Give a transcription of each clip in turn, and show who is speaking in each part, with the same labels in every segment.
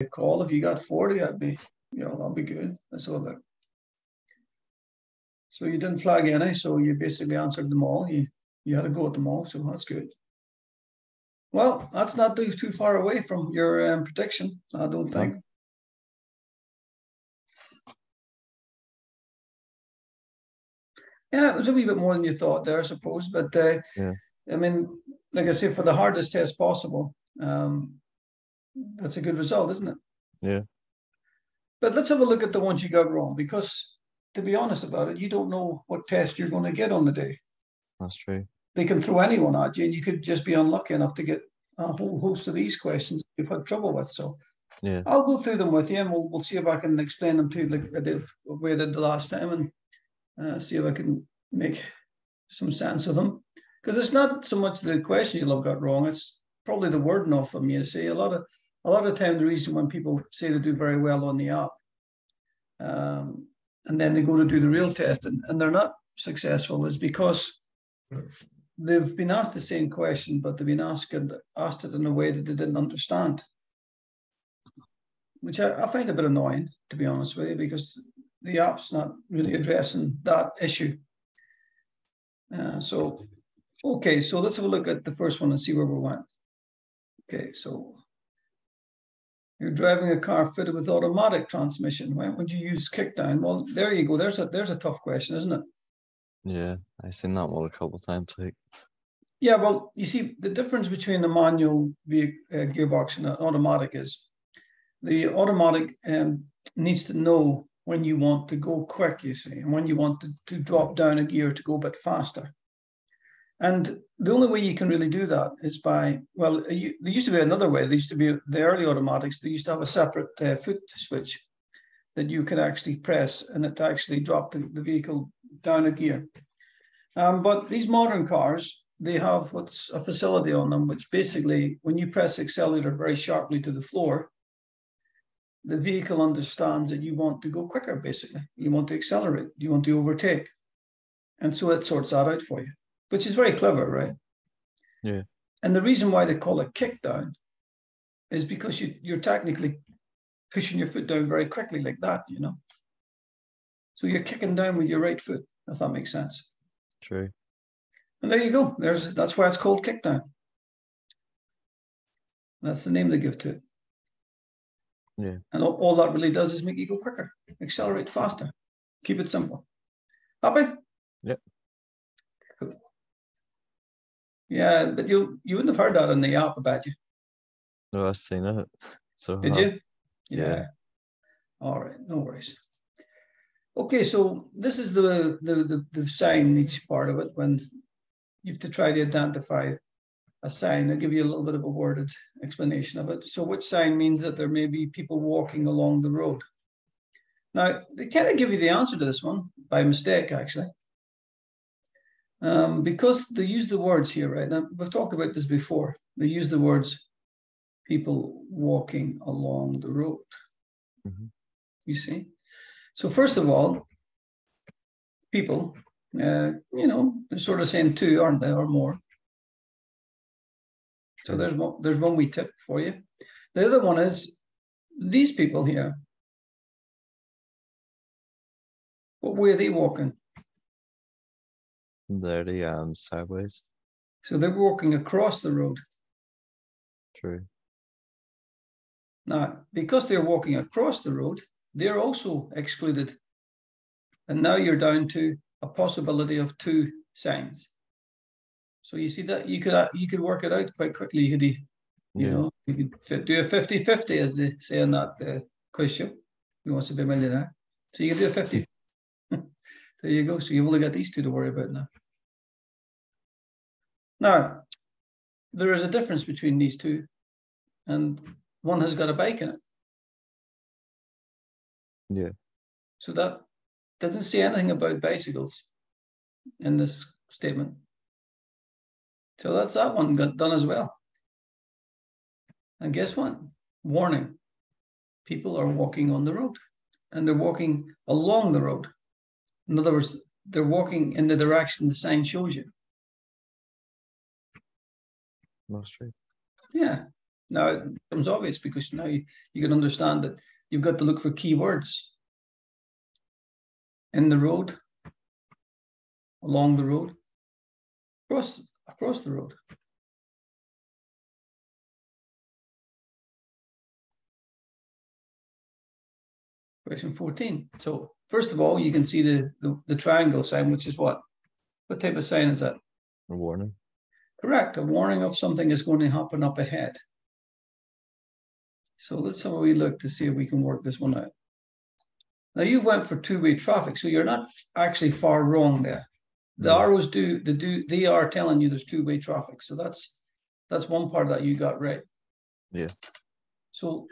Speaker 1: call. If you got 40, that'd be, that'll be good. That's all that. So you didn't flag any, so you basically answered them all. You had to go at them all, so that's good. Well, that's not too far away from your prediction, I don't think. No. Yeah, it was a wee bit more than you thought there, I suppose. But
Speaker 2: yeah.
Speaker 1: I mean, like I say, for the hardest test possible, that's a good result, isn't it?
Speaker 2: Yeah.
Speaker 1: But let's have a look at the ones you got wrong, because to be honest about it, you don't know what test you're going to get on the day.
Speaker 2: That's true.
Speaker 1: They can throw anyone at you, and you could just be unlucky enough to get a whole host of these questions you've had trouble with. So
Speaker 2: yeah,
Speaker 1: I'll go through them with you, and we'll see if I can explain them to you like I did the last time, and see if I can make some sense of them. Because it's not so much the question you'll have got wrong; it's probably the wording of them. You see, a lot of time the reason when people say they do very well on the app, and then they go to do the real test and they're not successful is because they've been asked the same question, but they've been asked it in a way that they didn't understand, which I find a bit annoying, to be honest with you, because the app's not really addressing that issue. Okay, so let's have a look at the first one and see where we went. Okay, so you're driving a car fitted with automatic transmission. When would you use kickdown? Well, there you go. There's a tough question, isn't it?
Speaker 2: Yeah, I've seen that one a couple of times. Like,
Speaker 1: yeah, well, you see, the difference between a manual gearbox and an automatic is the automatic needs to know when you want to go quick, you see, and when you want to drop down a gear to go a bit faster. And the only way you can really do that is by, well, there used to be another way. There used to be the early automatics. They used to have a separate foot switch that you could actually press and it actually dropped the vehicle down a gear. But these modern cars, they have what's a facility on them, which basically, when you press the accelerator very sharply to the floor, the vehicle understands that you want to go quicker, basically. You want to accelerate. You want to overtake. And so it sorts that out for you, which is very clever, right?
Speaker 2: Yeah.
Speaker 1: And the reason why they call it kickdown is because you're technically pushing your foot down very quickly like that, So you're kicking down with your right foot, if that makes sense.
Speaker 2: True.
Speaker 1: And there you go. That's why it's called kickdown. That's the name they give to it.
Speaker 2: Yeah.
Speaker 1: And all that really does is make you go quicker, accelerate faster, keep it simple. Happy?
Speaker 2: Yep.
Speaker 1: Cool. Yeah, but you wouldn't have heard that in the app, I bet you.
Speaker 2: No, I've seen it. So
Speaker 1: did you?
Speaker 2: Yeah.
Speaker 1: All right, no worries. Okay, so this is the sign, each part of it, when you have to try to identify a sign. I'll give you a little bit of a worded explanation of it. So which sign means that there may be people walking along the road. Now, they kind of give you the answer to this one by mistake, actually. Because they use the words here, right? Now, we've talked about this before. They use the words people walking along the road.
Speaker 2: Mm-hmm.
Speaker 1: You see? So first of all, people, they're sort of saying two, aren't they, or more? So there's one wee tip for you. The other one is these people here. What way are they walking?
Speaker 2: They're sideways.
Speaker 1: So they're walking across the road.
Speaker 2: True.
Speaker 1: Now, because they're walking across the road, they're also excluded. And now you're down to a possibility of two signs. So you see that you could work it out quite quickly. You could do a 50-50, as they say in that quiz show. Who Wants to Be a Millionaire? So you can do a 50. There you go. So you've only got these two to worry about now. Now, there is a difference between these two, and one has got a bike in it.
Speaker 2: Yeah.
Speaker 1: So that doesn't say anything about bicycles in this statement. So that's that one got done as well. And guess what? Warning. People are walking on the road, and they're walking along the road. In other words, they're walking in the direction the sign shows you.
Speaker 2: That's true.
Speaker 1: Yeah. Now it becomes obvious because now you can understand that you've got to look for keywords in the road, along the road, across the road. Question 14. So first of all, you can see the triangle sign, which is what? What type of sign is that?
Speaker 2: A warning.
Speaker 1: Correct. A warning of something is going to happen up ahead. So let's have a wee look to see if we can work this one out. Now you went for two-way traffic, so you're not actually far wrong there. The arrows they are telling you there's two-way traffic. So that's one part that you got right.
Speaker 2: Yeah.
Speaker 1: So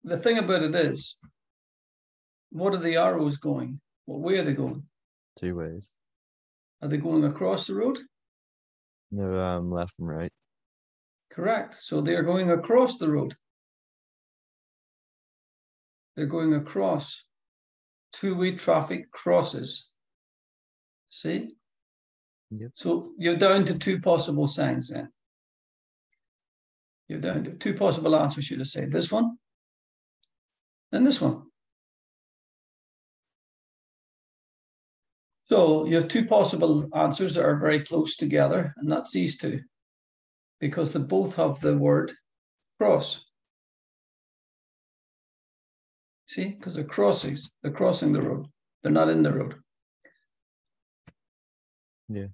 Speaker 1: the thing about it is, what are the arrows going? What way are they going?
Speaker 2: Two ways.
Speaker 1: Are they going across the road?
Speaker 2: No, left and right.
Speaker 1: Correct. So they are going across the road. They're going across. Two-way traffic crosses. See?
Speaker 2: Yep.
Speaker 1: So you're down to two possible signs then. You're down to two possible answers, should have said. This one and this one. So you have two possible answers that are very close together, and that's these two, because they both have the word cross. See, because they're crossing the road. They're not in the road.
Speaker 2: Yeah.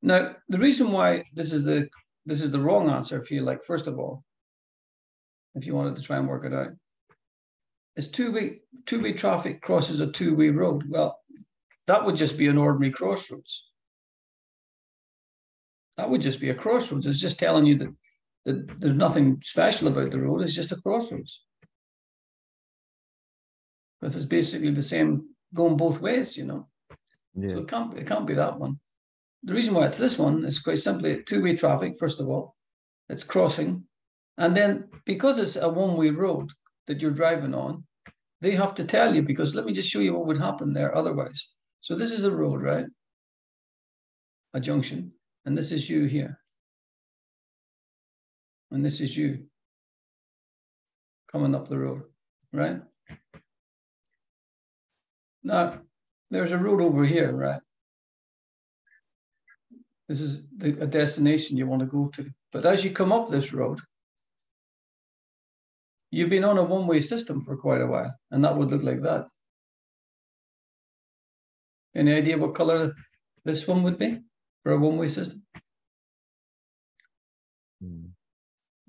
Speaker 1: Now, the reason why this is the wrong answer, if you like, first of all, if you wanted to try and work it out, is two-way traffic crosses a two-way road. Well, that would just be an ordinary crossroads. That would just be a crossroads. It's just telling you that there's nothing special about the road. It's just a crossroads. Because it's basically the same going both ways, you know.
Speaker 2: Yeah.
Speaker 1: So it can't be that one. The reason why it's this one is quite simply two-way traffic, first of all. It's crossing. And then because it's a one-way road that you're driving on, they have to tell you, because let me just show you what would happen there otherwise. So this is the road, right? A junction. And this is you here. And this is you coming up the road, right? Now, there's a road over here, right? This is a destination you want to go to. But as you come up this road, you've been on a one-way system for quite a while, and that would look like that. Any idea what color this one would be for a one-way system?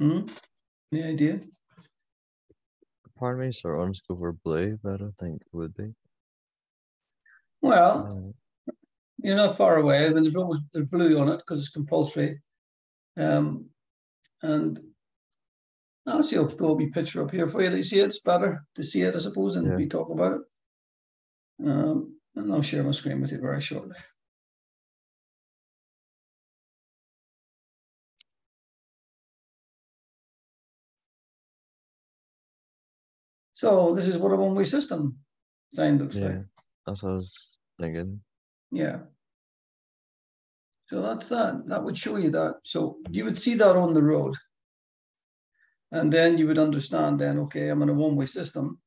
Speaker 1: Any idea?
Speaker 2: Part of me sort of wants to go for blue, but I think it would be.
Speaker 1: Well, you're not far away. I mean, there's blue on it because it's compulsory. And I'll see, I'll throw a wee picture up here for you to see it. It's better to see it, I suppose, and we talk about it. And I'll share my screen with you very shortly. So this is what a one-way system sign looks like.
Speaker 2: That's what I was thinking.
Speaker 1: Yeah. So that's that. That would show you that. So you would see that on the road. And then you would understand then, okay, I'm in a one-way system.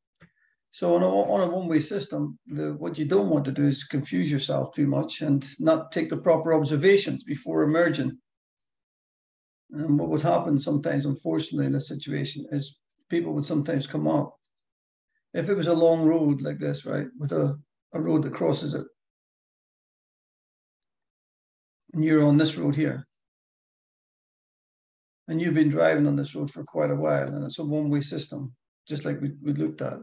Speaker 1: So on a one-way system, what you don't want to do is confuse yourself too much and not take the proper observations before emerging. And what would happen sometimes, unfortunately, in this situation is people would sometimes come up. If it was a long road like this, right, with a road that crosses it, and you're on this road here, and you've been driving on this road for quite a while, and it's a one-way system, just like we looked at.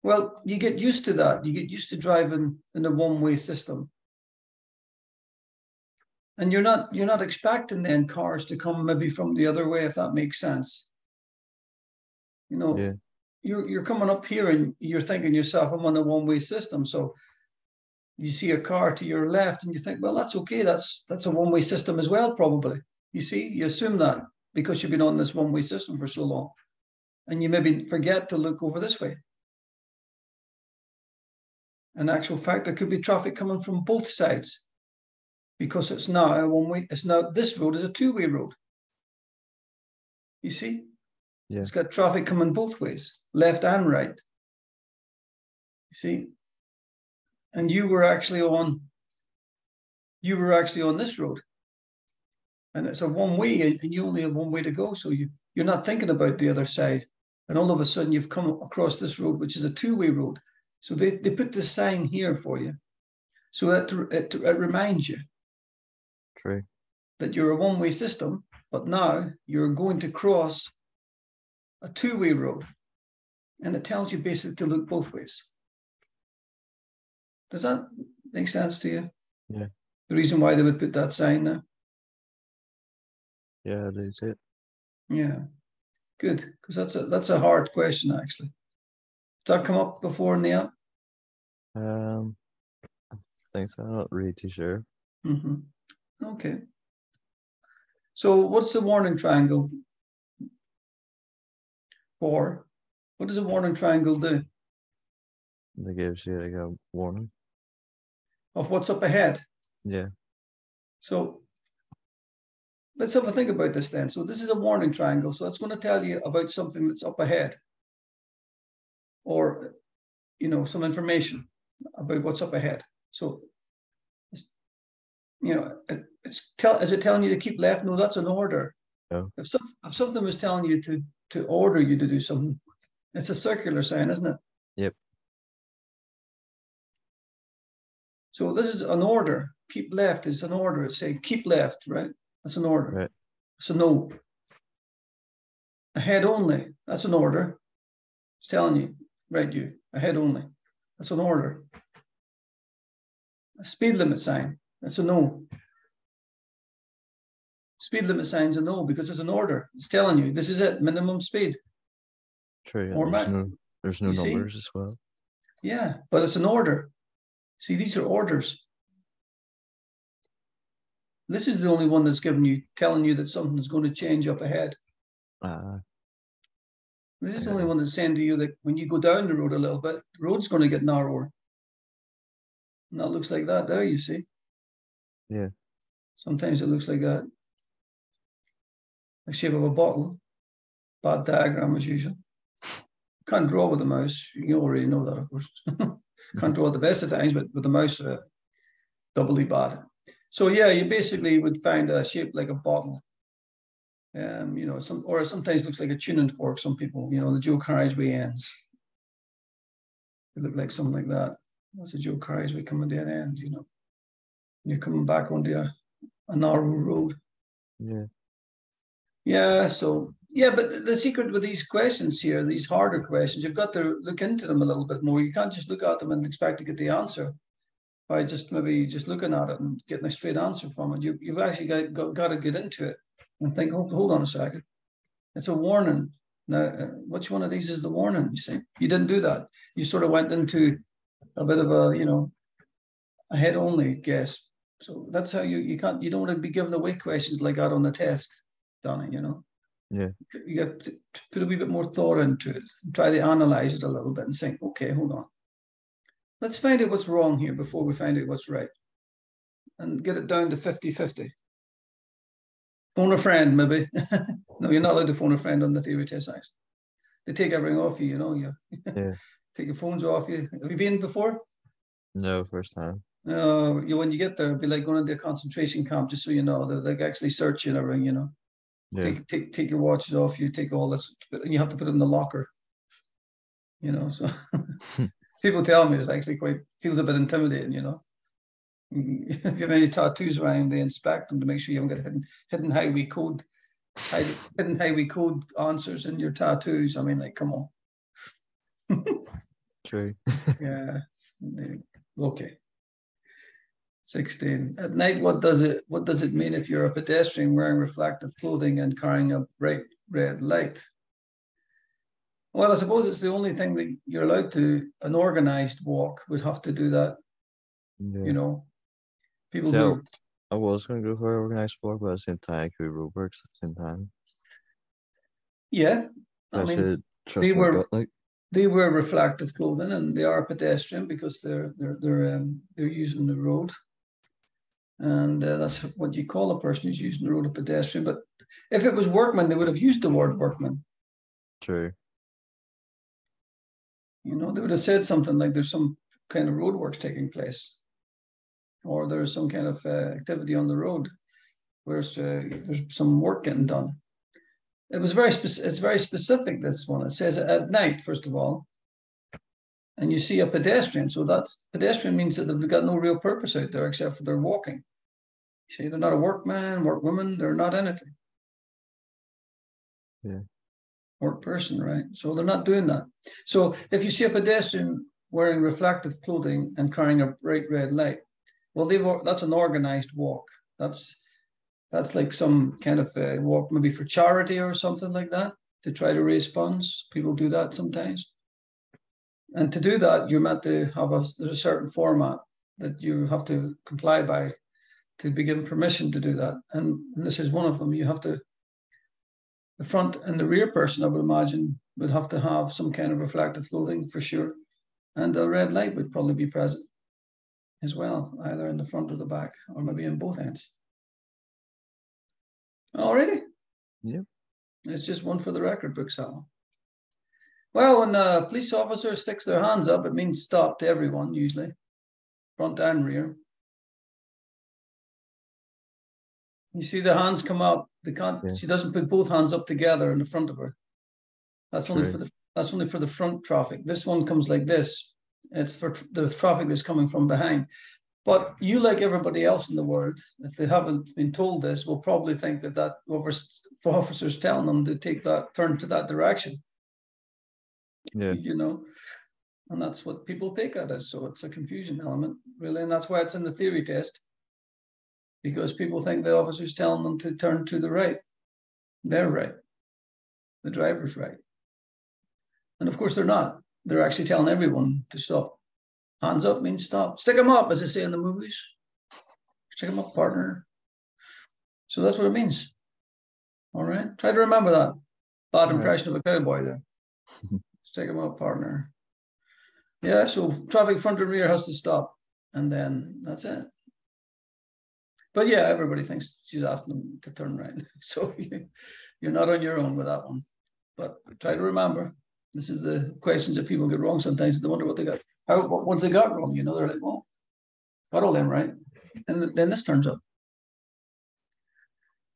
Speaker 1: Well, you get used to that. You get used to driving in a one-way system. And you're not expecting then cars to come maybe from the other way, if that makes sense. You know, you're coming up here and you're thinking to yourself, I'm on a one-way system. So you see a car to your left and you think, well, that's okay. That's a one-way system as well, probably. You see, you assume that because you've been on this one-way system for so long. And you maybe forget to look over this way. In actual fact, there could be traffic coming from both sides because it's now a one-way. It's now, this road is a two-way road. You see?
Speaker 2: Yeah.
Speaker 1: It's got traffic coming both ways, left and right. You see? And you were actually on this road. And it's a one way, and you only have one way to go. So you're not thinking about the other side. And all of a sudden you've come across this road, which is a two-way road. So they put this sign here for you. So that it reminds you
Speaker 2: True.
Speaker 1: that you're a one-way system, but now you're going to cross a two-way road. And it tells you basically to look both ways. Does that make sense to you?
Speaker 2: Yeah.
Speaker 1: The reason why they would put that sign there?
Speaker 2: Yeah, it is it.
Speaker 1: Yeah. Good. Because that's a hard question, actually. Does that come up before in the app?
Speaker 2: I think so. I'm not really too sure.
Speaker 1: Mm-hmm. Okay. So what's the warning triangle for? What does a warning triangle do?
Speaker 2: It gives you like a warning.
Speaker 1: Of what's up ahead.
Speaker 2: Yeah.
Speaker 1: So let's have a think about this then. So this is a warning triangle. So that's going to tell you about something that's up ahead. Or, some information about what's up ahead. So, is it telling you to keep left? No, that's an order.
Speaker 2: No.
Speaker 1: If something was telling you to order you to do something, it's a circular sign, isn't it?
Speaker 2: Yep.
Speaker 1: So this is an order. Keep left is an order. It's saying keep left, right? That's an order.
Speaker 2: Right.
Speaker 1: So no. Ahead only. That's an order. It's telling you, right, you ahead only. That's an order. A speed limit sign. That's a no. Speed limit sign's a no because it's an order. It's telling you this is it, minimum speed.
Speaker 2: True.
Speaker 1: Or
Speaker 2: there's no numbers as well.
Speaker 1: Yeah, but it's an order. See, these are orders. This is the only one that's telling you that something's going to change up ahead. This is the only one that's saying to you that when you go down the road a little bit, the road's going to get narrower. And that looks like that there, you see.
Speaker 2: Yeah.
Speaker 1: Sometimes it looks like that. The shape of a bottle. Bad diagram as usual. Can't draw with the mouse. You already know that, of course. Can't draw at the best of times, but with the mouse, doubly bad. So yeah, you basically would find a shape like a bottle. Or it sometimes looks like a tuning fork. Some people, the Joe Carriageway ends. They look like something like that. That's a Joe Carriageway coming to an end. You're coming back onto a narrow road.
Speaker 2: Yeah.
Speaker 1: Yeah. So yeah, but the secret with these questions here, these harder questions, you've got to look into them a little bit more. You can't just look at them and expect to get the answer by maybe just looking at it and getting a straight answer from it. You've actually got to get into it and think, hold on a second. It's a warning. Now, which one of these is the warning? You see, you didn't do that. You sort of went into a bit of a head only guess. So that's how you don't want to be giving away questions like that on the test, Donnie,
Speaker 2: Yeah.
Speaker 1: You got to put a wee bit more thought into it and try to analyze it a little bit and think, okay, hold on. Let's find out what's wrong here before we find out what's right. And get it down to 50-50. Phone a friend, maybe. No, you're not allowed to phone a friend on the theory test sites. They take everything off you,
Speaker 2: Yeah.
Speaker 1: Take your phones off you. Have you been before?
Speaker 2: No, first time.
Speaker 1: When you get there, it'd be like going into a concentration camp, just so you know. They actually search you and everything,
Speaker 2: Yeah.
Speaker 1: Take your watches off you, take all this, and you have to put it in the locker. So people tell me it's actually feels a bit intimidating, If you have any tattoos around, they inspect them to make sure you haven't got hidden highway code answers in your tattoos. I mean, like, come on.
Speaker 2: True.
Speaker 1: Yeah. Okay. 16. At night, what does it mean if you're a pedestrian wearing reflective clothing and carrying a bright red light? Well, I suppose it's the only thing that you're allowed to. An organized walk would have to do that.
Speaker 2: Yeah.
Speaker 1: People
Speaker 2: I was going to go for organized walk, but at the same time, I could roadworks at the same time.
Speaker 1: Yeah. I mean, they wear reflective clothing and they are a pedestrian because they're using the road. And that's what you call a person who's using the road, a pedestrian. But if it was workman, they would have used the word workman.
Speaker 2: True.
Speaker 1: You know, they would have said something like there's some kind of roadworks taking place, or there's some kind of activity on the road where there's some work getting done. It's very specific, this one. It says at night, first of all, and you see a pedestrian. So that's pedestrian means that they've got no real purpose out there except for they're walking. You see, they're not a workman, workwoman, they're not anything.
Speaker 2: Yeah.
Speaker 1: Work person, right? So they're not doing that. So if you see a pedestrian wearing reflective clothing and carrying a bright red light, well, that's an organized walk. That's like some kind of a walk, maybe for charity or something like that, to try to raise funds. People do that sometimes. And to do that, you're meant to have there's a certain format that you have to comply by to be given permission to do that. And this is one of them. You have to, the front and the rear person, I would imagine, would have to have some kind of reflective clothing for sure. And a red light would probably be present as well, either in the front or the back, or maybe in both ends. Alrighty.
Speaker 2: Yep.
Speaker 1: It's just one for the record books, Alan. Well, when a police officer sticks their hands up, it means stop to everyone, usually, front and rear. You see the hands come up. They can't. Yeah. She doesn't put both hands up together in the front of her. That's only for the front traffic. This one comes like this. It's for the traffic that's coming from behind. But you, like everybody else in the world, if they haven't been told this, will probably think that officer's telling them to take that turn to that direction.
Speaker 2: Yeah.
Speaker 1: You know, and that's what people take it as. So it's a confusion element, really, and that's why it's in the theory test, because people think the officer's telling them to turn to the right. They're right. The driver's right. And of course, they're not. They're actually telling everyone to stop. Hands up means stop. Stick them up, as they say in the movies. Stick them up, partner. So that's what it means. All right. Try to remember that. Bad impression of a cowboy there. Stick them up, partner. Yeah, so traffic front and rear has to stop. And then that's it. But yeah, everybody thinks she's asking them to turn right. So you're not on your own with that one. But try to remember, this is the questions that people get wrong sometimes. They wonder what they got. Once they got wrong, you know, they're like, well, got all in right. And then this turns up.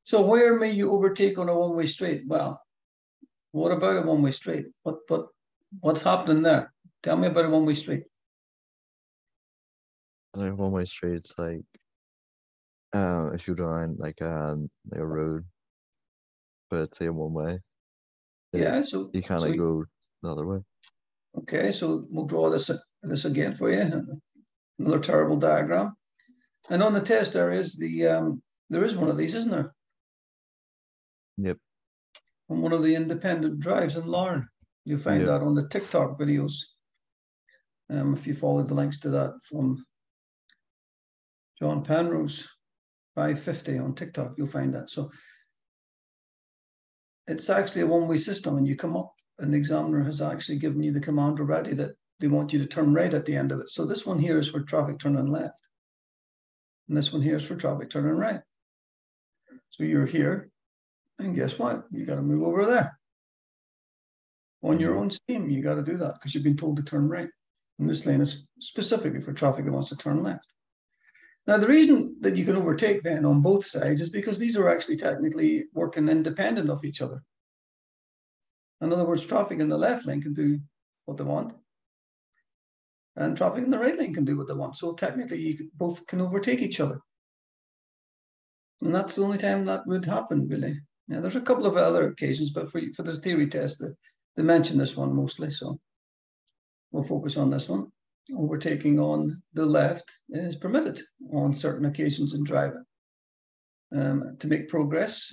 Speaker 1: So where may you overtake on a one-way street? Well, what about a one-way street? What's happening there? Tell me about a one-way street.
Speaker 2: Like a one-way street, it's like if you're down like a road, but it's a one-way.
Speaker 1: Yeah, so
Speaker 2: you kind of go the other way.
Speaker 1: Okay, so we'll draw this again for you. Another terrible diagram. And on the test areas, there is one of these, isn't there?
Speaker 2: Yep.
Speaker 1: On one of the independent drives in Larne. You'll find that on the TikTok videos. If you follow the links to that from John Penrose 550 on TikTok, you'll find that. So it's actually a one-way system, and you come up, and the examiner has actually given you the command already that they want you to turn right at the end of it. So this one here is for traffic turning left. And this one here is for traffic turning right. So you're here, and guess what? You got to move over there. On your own steam, you got to do that because you've been told to turn right. And this lane is specifically for traffic that wants to turn left. Now, the reason that you can overtake then on both sides is because these are actually technically working independent of each other. In other words, traffic in the left lane can do what they want, and traffic in the right lane can do what they want. So technically, you both can overtake each other. And that's the only time that would happen, really. Now, there's a couple of other occasions, but for this theory test, they mention this one mostly. So we'll focus on this one. Overtaking on the left is permitted on certain occasions in driving to make progress,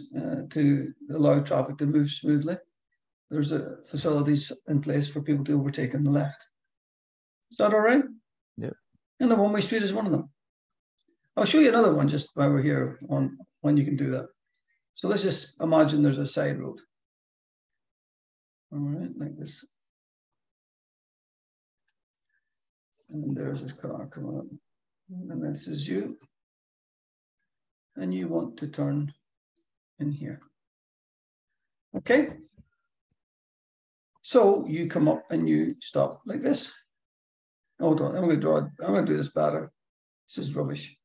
Speaker 1: to allow traffic to move smoothly. There's facilities in place for people to overtake on the left. Is that all right?
Speaker 2: Yeah.
Speaker 1: And the one-way street is one of them. I'll show you another one just while we're here on when you can do that. So let's just imagine there's a side road. All right, like this. And there's this car coming up. And this is you. and you want to turn in here. Okay? So you come up and you stop like this. Hold on, I'm going to do this better. This is rubbish.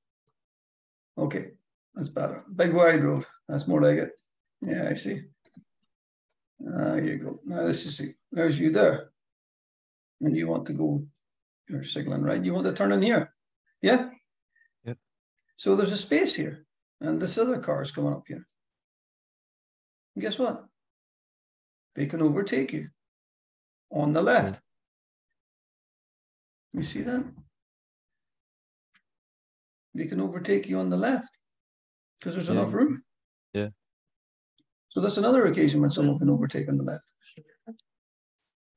Speaker 1: Okay, that's better. Big wide road, that's more like it. Yeah, I see. There you go. Now this is it. There's you there. And you want to go, you're signaling right. You want to turn in here. Yeah?
Speaker 2: Yep.
Speaker 1: So there's a space here. And this other car is coming up here. And guess what? They can overtake you on the left. You see that? They can overtake you on the left because there's enough room.
Speaker 2: Yeah.
Speaker 1: So that's another occasion when someone can overtake on the left.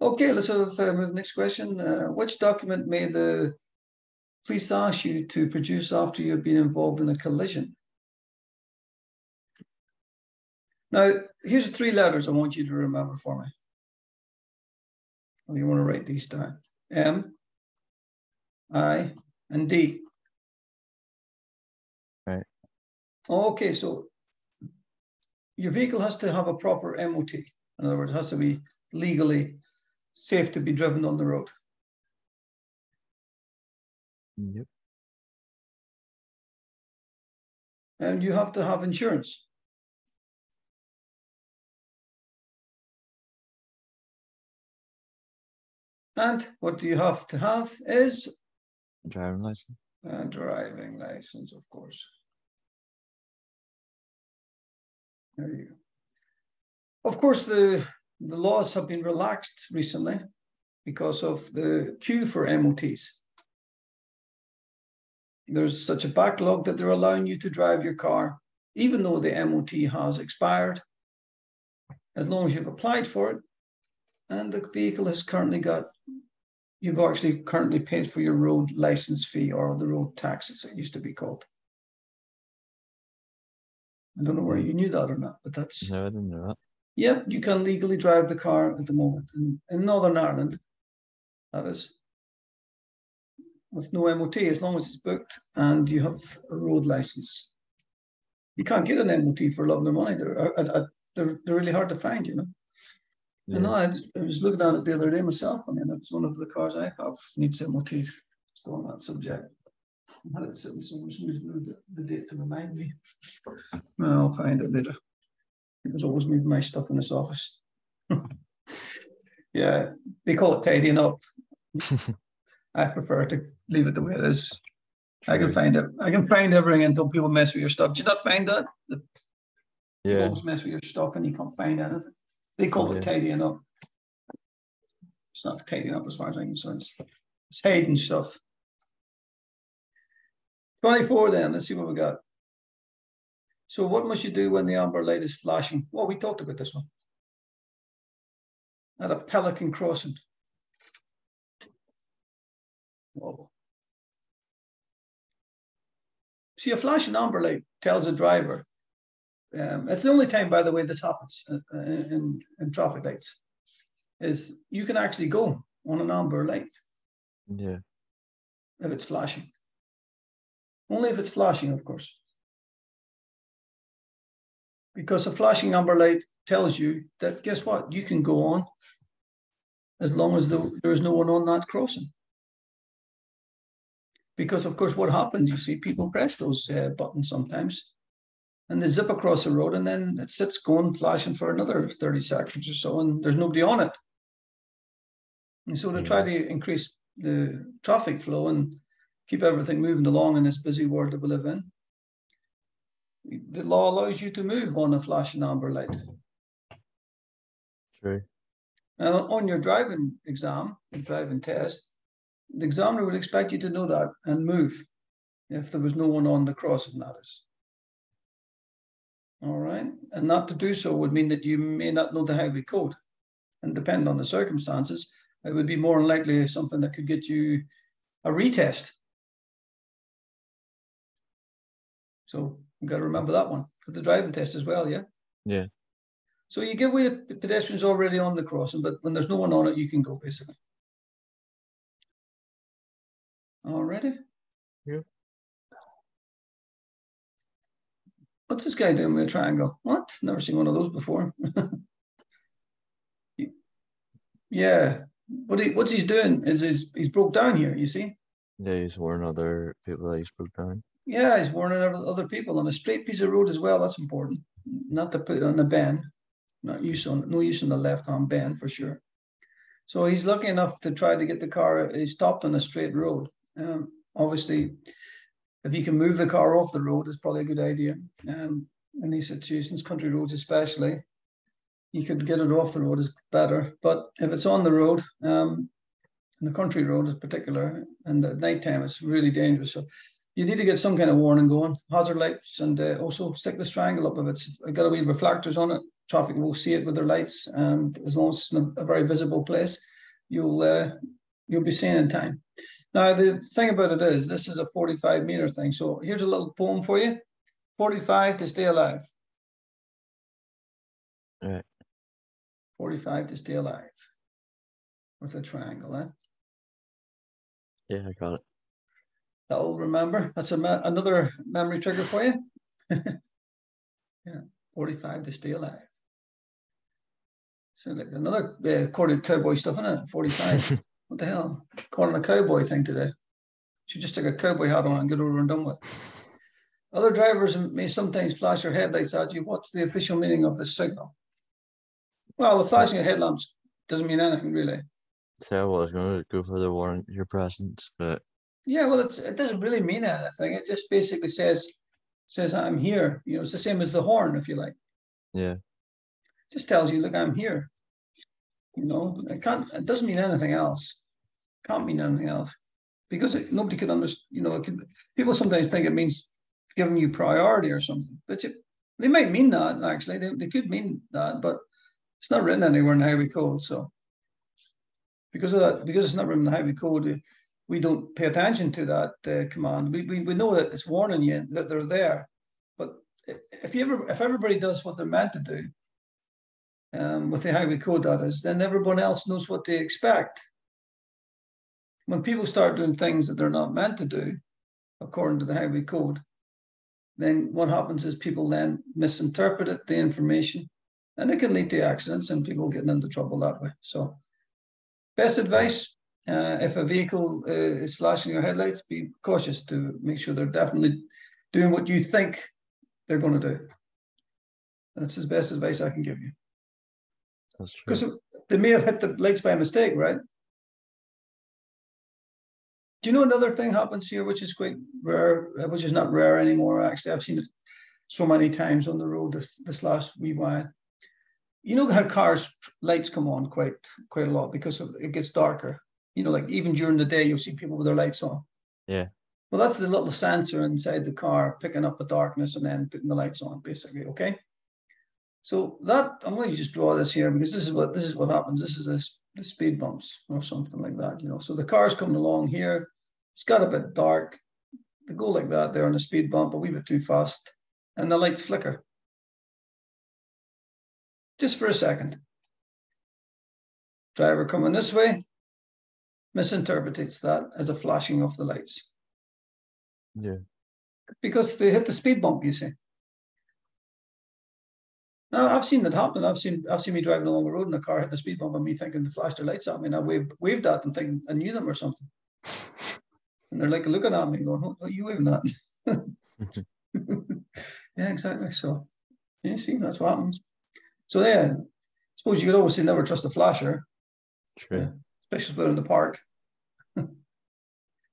Speaker 1: Okay, let's move to the next question. Which document may the police ask you to produce after you've been involved in a collision? Now, here's the 3 letters I want you to remember for me. Oh, you want to write these down. M, I, and D.
Speaker 2: Right.
Speaker 1: Okay, so your vehicle has to have a proper MOT. In other words, it has to be legally safe to be driven on the road.
Speaker 2: Yep.
Speaker 1: And you have to have insurance. And what do you have to have is
Speaker 2: Driving license.
Speaker 1: a driving license, of course. There you go. Of course, the laws have been relaxed recently because of the queue for MOTs. There's such a backlog that they're allowing you to drive your car, even though the MOT has expired, as long as you've applied for it, and the vehicle has currently got, you've actually currently paid for your road license fee, or the road tax, as it used to be called. I don't know whether you knew that or not, but that's...
Speaker 2: No, I didn't know that.
Speaker 1: Yep, you can legally drive the car at the moment in Northern Ireland, that is, with no MOT, as long as it's booked and you have a road license. You can't get an MOT for love nor money. They're really hard to find, you know. Yeah. And I was looking at it the other day myself. I mean, it's one of the cars I have needs MOT. Still on that subject. I had it sitting somewhere, so moved the date to remind me. Well, I'll find it later. It was always moving my stuff in this office. Yeah, they call it tidying up. I prefer to leave it the way it is. True. I can find it. I can find everything until people mess with your stuff. Do you not find that? You always mess with your stuff and you can't find anything. They call it tidying up. It's not tidying up as far as I'm concerned. It's hiding stuff. 24 then, let's see what we got. So what must you do when the amber light is flashing? Well, we talked about this one. At a Pelican crossing. Whoa. See, a flashing amber light tells a driver. It's the only time, by the way, this happens in traffic lights. Is you can actually go on an amber light.
Speaker 2: Yeah.
Speaker 1: If it's flashing. Only if it's flashing, of course. Because a flashing amber light tells you that, guess what? You can go on as long as there is no one on that crossing. Because, of course, what happens, you see people press those buttons sometimes and they zip across the road and then it sits going flashing for another 30 seconds or so and there's nobody on it. And so they try to increase the traffic flow and keep everything moving along in this busy world that we live in. The law allows you to move on a flashing amber light.
Speaker 2: True. And
Speaker 1: on your driving exam, your driving test, the examiner would expect you to know that and move if there was no one on the crossing, that is. All right. And not to do so would mean that you may not know the highway code. And depending on the circumstances, it would be more than likely something that could get you a retest. So you've got to remember that one for the driving test as well, yeah?
Speaker 2: Yeah.
Speaker 1: So you give way to pedestrians already on the crossing, but when there's no one on it, you can go, basically. All righty?
Speaker 2: Yeah.
Speaker 1: What's this guy doing with a triangle? What? Never seen one of those before. Yeah. What's he's doing is he's broke down here, you see?
Speaker 2: Yeah, he's warning other people that he's broke down.
Speaker 1: Yeah, he's warning other people on a straight piece of road as well. That's important. Not to put it on the bend. No use on the left-hand bend for sure. So he's lucky enough to try to get the car. He stopped on a straight road. Obviously, if you can move the car off the road, it's probably a good idea. In these situations, country roads especially, you could get it off the road is better. But if it's on the road, and the country road in particular, and at night time, it's really dangerous. So you need to get some kind of warning going, hazard lights, and also stick this triangle up if it's got a wee reflectors on it. Traffic will see it with their lights, and as long as it's in a very visible place, you'll be seen in time. Now the thing about it is, this is a 45-meter thing. So here's a little poem for you: 45 to stay alive.
Speaker 2: Right.
Speaker 1: 45 to stay alive. With a triangle, eh?
Speaker 2: Yeah, I got it.
Speaker 1: That'll remember. That's another memory trigger for you. Yeah, 45 to stay alive. Sounds like another corded cowboy stuff, isn't it? 45. What the hell? Calling a cowboy thing today. Should just stick a cowboy hat on and get over and done with. Other drivers may sometimes flash their headlights at you. What's the official meaning of this signal? Well, the flashing of headlamps doesn't mean anything really.
Speaker 2: So I was going to go for the warrant your presence, but
Speaker 1: yeah, well, it doesn't really mean anything. It just basically says I'm here. You know, it's the same as the horn, if you like.
Speaker 2: Yeah.
Speaker 1: It just tells you, look, I'm here. You know, it doesn't mean anything else. Can't mean anything else because nobody could understand. You know, people sometimes think it means giving you priority or something, but they might mean that actually. They could mean that, but it's not written anywhere in the highway code. So because of that, because it's not written in the highway code, we don't pay attention to that command. We know that it's warning you that they're there, but if everybody does what they're meant to do, with the highway code that is, then everyone else knows what they expect. When people start doing things that they're not meant to do, according to the highway code, then what happens is people then misinterpret the information, and it can lead to accidents and people getting into trouble that way. So, best advice: if a vehicle is flashing your headlights, be cautious to make sure they're definitely doing what you think they're going to do. That's the best advice I can give you.
Speaker 2: That's true.
Speaker 1: Because they may have hit the lights by mistake, right? Do you know another thing happens here, which is quite rare, which is not rare anymore, actually? I've seen it so many times on the road this last wee while. You know how cars' lights come on quite a lot because it gets darker. You know, like even during the day, you'll see people with their lights on.
Speaker 2: Yeah.
Speaker 1: Well, that's the little sensor inside the car picking up the darkness and then putting the lights on, basically, okay? So that, I'm going to just draw this here because this is what happens. This is the speed bumps or something like that, you know. So the car's coming along here. It's got a bit dark. They go like that there on the speed bump, a wee bit too fast, and the lights flicker. Just for a second. Driver coming this way misinterprets that as a flashing of the lights.
Speaker 2: Yeah.
Speaker 1: Because they hit the speed bump, you see. Now, I've seen that happen. I've seen me driving along the road and the car hit the speed bump and me thinking to flash their lights at me. And I waved at them thinking I knew them or something. And they're like looking at me going, "What are you waving at?" Yeah, exactly. So, you see, that's what happens. So, yeah, I suppose you could always say never trust a flasher.
Speaker 2: True.
Speaker 1: Especially if they're in the park.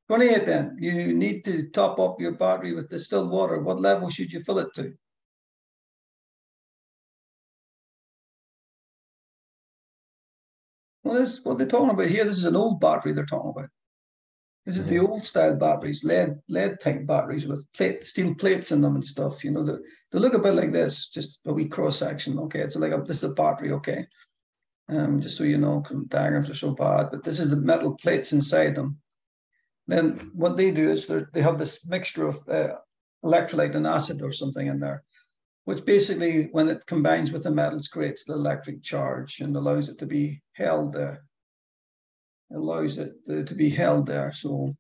Speaker 1: 28 then, you need to top up your battery with distilled water. What level should you fill it to? Well, this is what they're talking about here. This is an old battery they're talking about. This is the old style batteries, lead type batteries with steel plates in them and stuff. You know, they look a bit like this, just a wee cross section. Okay, it's like this is a battery. Okay, just so you know, diagrams are so bad, but this is the metal plates inside them. Then what they do is they have this mixture of electrolyte and acid or something in there, which basically, when it combines with the metals, creates the electric charge and allows it to be held there. It allows it to be held there, so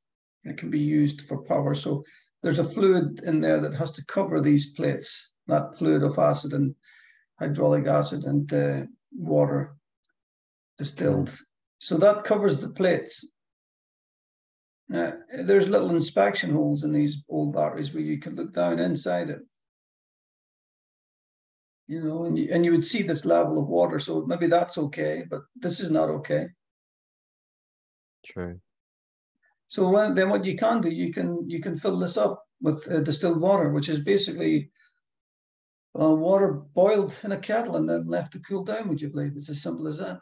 Speaker 1: it can be used for power. So there's a fluid in there that has to cover these plates, that fluid of acid and hydraulic acid and water distilled. So that covers the plates. There's little inspection holes in these old batteries where you can look down inside it. You know, and you would see this level of water. So maybe that's okay, but this is not okay.
Speaker 2: True.
Speaker 1: So then what you can do, you can fill this up with distilled water, which is basically water boiled in a kettle and then left to cool down, would you believe? It's as simple as that.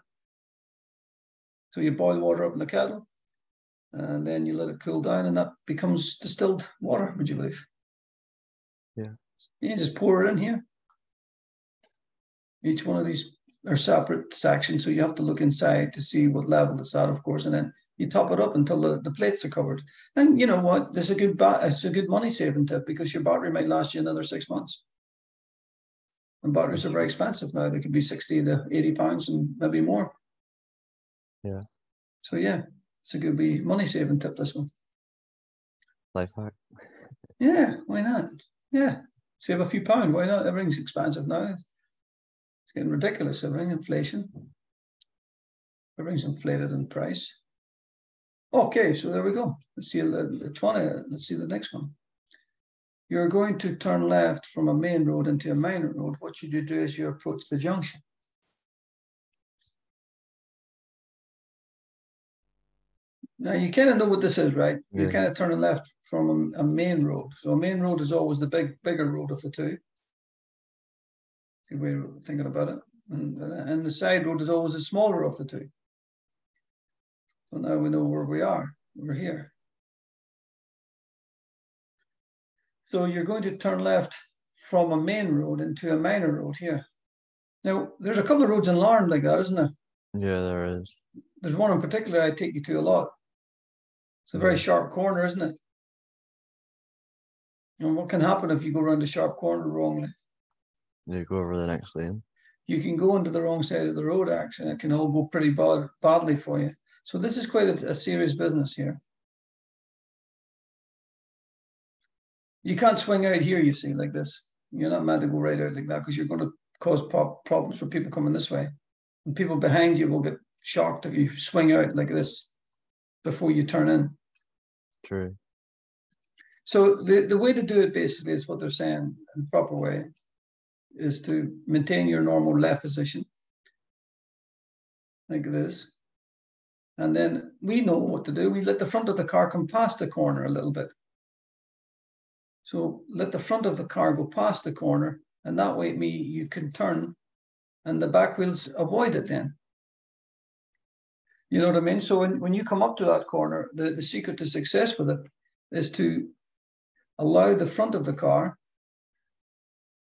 Speaker 1: So you boil water up in the kettle and then you let it cool down and that becomes distilled water, would you believe?
Speaker 2: Yeah.
Speaker 1: You just pour it in here. Each one of these are separate sections, so you have to look inside to see what level it's at, of course, and then you top it up until the plates are covered. And you know what? It's a good money saving tip because your battery might last you another 6 months. And batteries are very expensive now. They could be 60 to 80 pounds and maybe more.
Speaker 2: Yeah.
Speaker 1: So yeah, it's a good wee money saving tip, this one.
Speaker 2: Life hack.
Speaker 1: Yeah, why not? Yeah. Save a few pounds, why not? Everything's expensive now. It's getting ridiculous, everything, inflation. Everything's inflated in price. Okay, so there we go. Let's see let's see the next one. You're going to turn left from a main road into a minor road. What should you do as you approach the junction? Now you kind of know what this is, right?
Speaker 2: Yeah.
Speaker 1: You're kind of turning left from a main road. So a main road is always the bigger road of the two. Good way of thinking about it. And the side road is always the smaller of the two. So now we know where we are. We're here. So you're going to turn left from a main road into a minor road here. Now, there's a couple of roads in Larne like that, isn't there?
Speaker 2: Yeah, there is.
Speaker 1: There's one in particular I take you to a lot. It's a very sharp corner, isn't it? And what can happen if you go around a sharp corner wrongly?
Speaker 2: You go over the next lane.
Speaker 1: You can go into the wrong side of the road, actually. It can all go pretty badly for you. So this is quite a serious business here. You can't swing out here, you see, like this. You're not meant to go right out like that because you're going to cause problems for people coming this way. And people behind you will get shocked if you swing out like this before you turn in.
Speaker 2: True.
Speaker 1: So the way to do it basically is what they're saying in the proper way is to maintain your normal left position like this. And then we know what to do. We let the front of the car come past the corner a little bit. So let the front of the car go past the corner, and that way you can turn and the back wheels avoid it then. You know what I mean? So when you come up to that corner, the secret to success with it is to allow the front of the car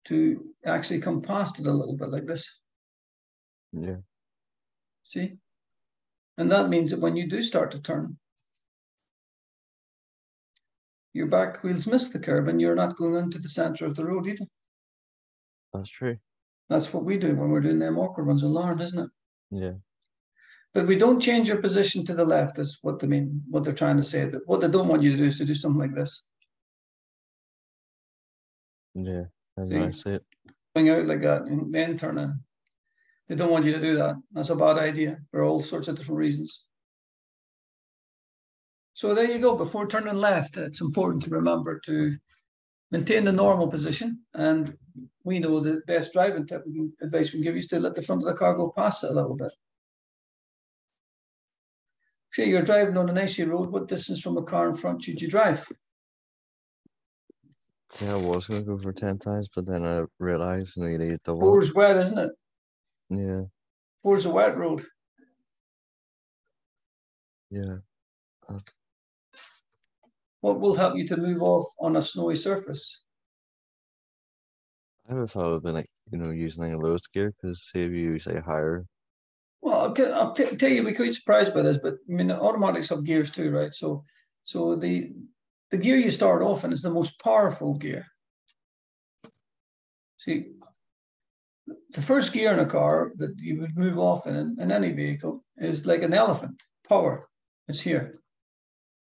Speaker 1: to actually come past it a little bit like this.
Speaker 2: Yeah.
Speaker 1: See? And that means that when you do start to turn, your back wheels miss the curb and you're not going into the center of the road either.
Speaker 2: That's true.
Speaker 1: That's what we do when we're doing them awkward ones in Larne, isn't it?
Speaker 2: Yeah.
Speaker 1: But we don't change your position to the left, is what they mean, what they're trying to say. That what they don't want you to do is to do something like this.
Speaker 2: Yeah. I see it.
Speaker 1: Swing out like that and then turn in. They don't want you to do that. That's a bad idea for all sorts of different reasons. So there you go. Before turning left, it's important to remember to maintain the normal position. And we know the best driving tip advice we can give you is to let the front of the car go past it a little bit. Say you're driving on an icy road, what distance from a car in front should you drive?
Speaker 2: See, I was going to go for 10 times, but then I realized you need double.
Speaker 1: 4's wet, isn't it?
Speaker 2: Yeah.
Speaker 1: 4's a wet road.
Speaker 2: Yeah.
Speaker 1: What will help you to move off on a snowy surface?
Speaker 2: I would have thought it would have been like, using like a lowest gear because say if you say higher.
Speaker 1: Well, I'll tell you, we could be surprised by this, but I mean, the automatics have gears too, right? So the gear you start off in is the most powerful gear. See, the first gear in a car that you would move off in any vehicle is like an elephant. Power. It's here.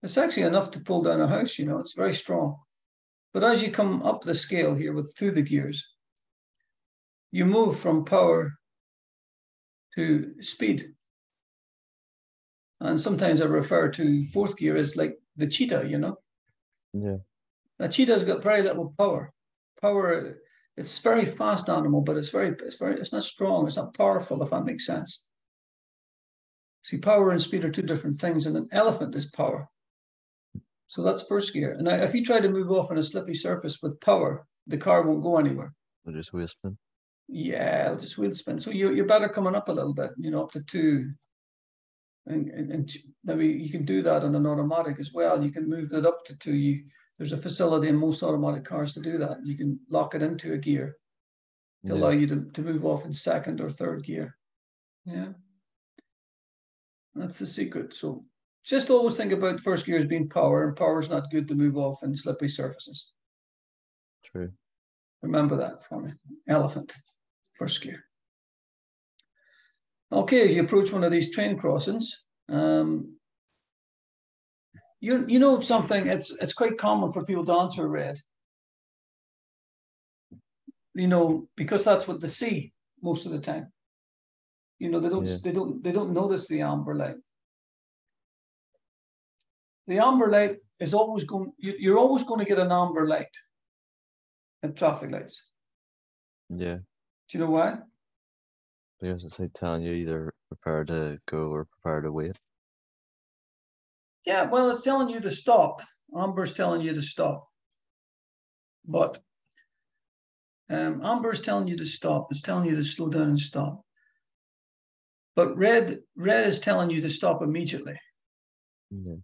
Speaker 1: It's actually enough to pull down a house, it's very strong. But as you come up the scale here through the gears, you move from power to speed. And sometimes I refer to fourth gear as like the cheetah, you know?
Speaker 2: Yeah.
Speaker 1: A cheetah's got very little power. Power, it's very fast animal, but it's not strong. It's not powerful, if that makes sense. See, power and speed are two different things, and an elephant is power. So that's first gear. And if you try to move off on a slippy surface with power, the car won't go anywhere.
Speaker 2: It'll just wheel spin.
Speaker 1: Yeah, it'll just wheel spin. So you're better coming up a little bit, you know, up to 2. And maybe you can do that on an automatic as well. You can move that up to 2. There's a facility in most automatic cars to do that. You can lock it into a gear to allow you to move off in second or third gear. Yeah. That's the secret. So just always think about first gear as being power, and power is not good to move off in slippery surfaces.
Speaker 2: True.
Speaker 1: Remember that for me. Elephant, first gear. Okay, as you approach one of these train crossings, you know something, it's quite common for people to answer red. You know, because that's what they see most of the time. You know, they don't notice the amber light. The amber light is always you're always going to get an amber light at traffic lights.
Speaker 2: Yeah.
Speaker 1: Do you know why?
Speaker 2: Because it's like telling you either prepare to go or prepare to wait.
Speaker 1: Yeah, well, it's telling you to stop. Amber's telling you to stop. But amber is telling you to stop. It's telling you to slow down and stop. But red is telling you to stop immediately.
Speaker 2: Yeah.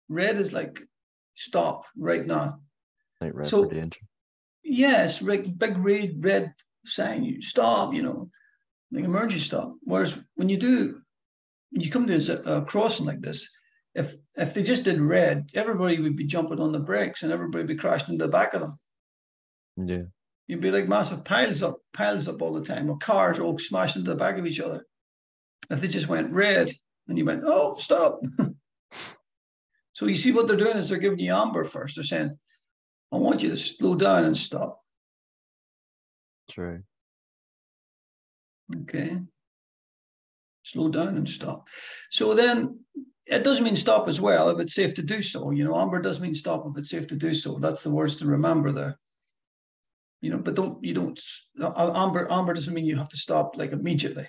Speaker 1: Red is like, stop right now.
Speaker 2: Like red for danger.
Speaker 1: Yes, big red sign, you stop, you know, like emergency stop. Whereas when you come to a crossing like this, if they just did red, everybody would be jumping on the brakes and everybody would be crashing into the back of them.
Speaker 2: Yeah.
Speaker 1: You'd be like massive piles up all the time, or cars all smashed into the back of each other. If they just went red and you went, oh, stop. So you see what they're doing is they're giving you amber first. They're saying, I want you to slow down and stop.
Speaker 2: True.
Speaker 1: Okay. Slow down and stop. So then it does mean stop as well if it's safe to do so. You know, amber does mean stop if it's safe to do so. That's the words to remember there. You know, but amber doesn't mean you have to stop like immediately.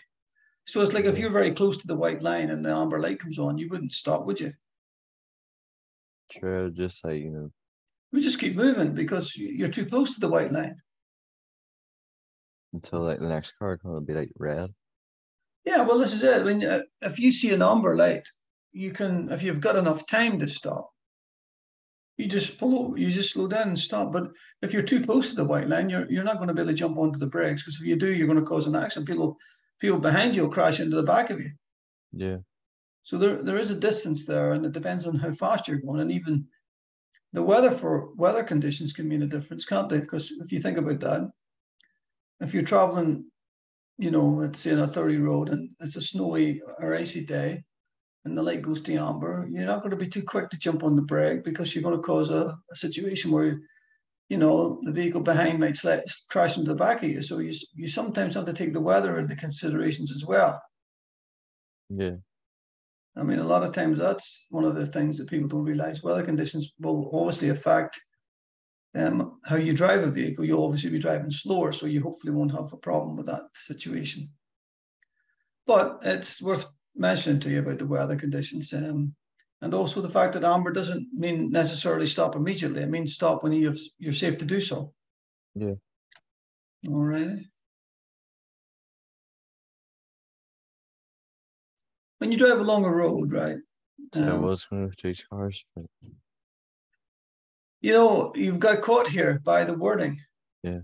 Speaker 1: So it's like if you're very close to the white line and the amber light comes on, you wouldn't stop, would you?
Speaker 2: True, just like, you know.
Speaker 1: We just keep moving because you're too close to the white line.
Speaker 2: Until like the next car will be like red.
Speaker 1: Yeah, well, this is it. When if you see an amber light, you can, if you've got enough time to stop, you just pull over, you just slow down and stop. But if you're too close to the white line, you're not going to be able to jump onto the brakes, because if you do, you're going to cause an accident. People behind you will crash into the back of you.
Speaker 2: Yeah.
Speaker 1: So there is a distance there, and it depends on how fast you're going, and even the weather conditions can mean a difference, can't they? Because if you think about that, if you're traveling, you know, let's say on a 30 road and it's a snowy or icy day and the light goes to amber, you're not going to be too quick to jump on the brake, because you're going to cause a situation where, you know, the vehicle behind might crash into the back of you. So you sometimes have to take the weather into considerations as well.
Speaker 2: Yeah.
Speaker 1: I mean, a lot of times that's one of the things that people don't realize. Weather conditions will obviously affect how you drive a vehicle. You'll obviously be driving slower, so you hopefully won't have a problem with that situation. But it's worth mentioning to you about the weather conditions, and also the fact that amber doesn't mean necessarily stop immediately. It means stop when you're safe to do so.
Speaker 2: Yeah.
Speaker 1: All right. When you drive along a road, right?
Speaker 2: So I was going to chase cars, but
Speaker 1: you know, you've got caught here by the wording.
Speaker 2: Yeah.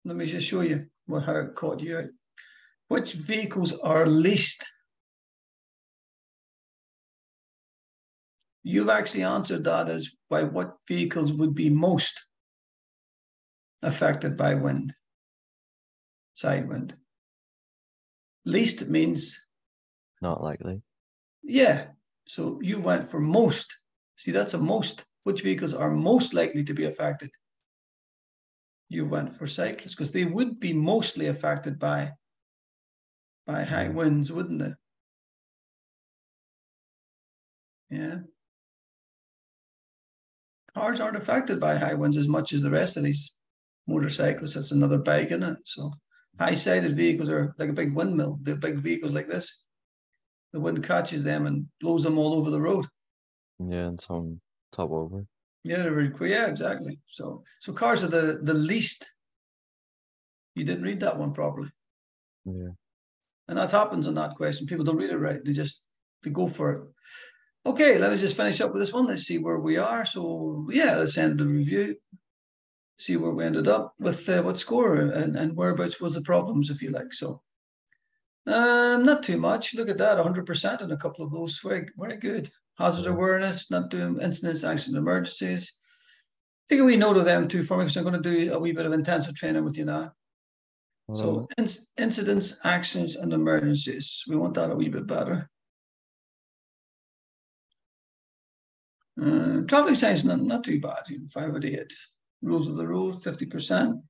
Speaker 1: Let me just show you how it caught you out. Which vehicles are least? You've actually answered that as by what vehicles would be most affected by wind, side wind. Least means
Speaker 2: not likely.
Speaker 1: Yeah. So you went for most. See, that's a most. Which vehicles are most likely to be affected? you went for cyclists, because they would be mostly affected by high winds, wouldn't they? Yeah. Cars aren't affected by high winds as much as the rest of these motorcyclists. That's another bike, isn't it? So high-sided vehicles are like a big windmill. They're big vehicles like this. The wind catches them and blows them all over the road.
Speaker 2: Yeah, and some top over.
Speaker 1: Yeah, they're very quick. Yeah, exactly. So cars are the least. You didn't read that one properly.
Speaker 2: Yeah.
Speaker 1: And that happens on that question. People don't read it right. They go for it. Okay, let me just finish up with this one. Let's see where we are. So yeah, let's end the review. See where we ended up with what score and whereabouts was the problems, if you like. So not too much. Look at that, 100% on a couple of those. Very, very good. Hazard awareness, not doing incidents, accident, emergencies. Take a wee note of them too for me, because I'm going to do a wee bit of intensive training with you now. So incidents, accidents, and emergencies. We want that a wee bit better. Traffic science, not too bad. 5 out of 8. Rules of the road, 50%.